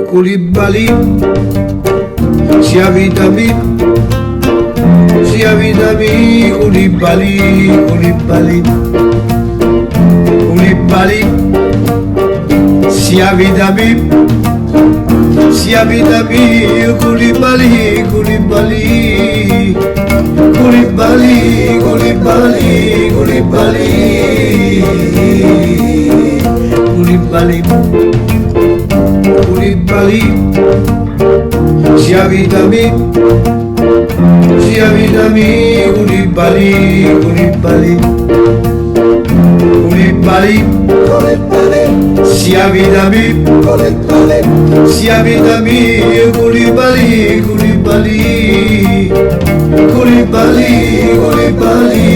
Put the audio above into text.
Koulibaly, Siavitami, Koulibaly, Koulibaly, Koulibaly, Siavitami, Koulibaly, Koulibaly, Koulibaly, Koulibaly, Koulibaly, Koulibaly, Koulibaly, Siavitami, Koulibaly, Koulibaly, Koulibaly, Siavitami, Koulibaly, Koulibaly, Koulibaly, Koulibaly,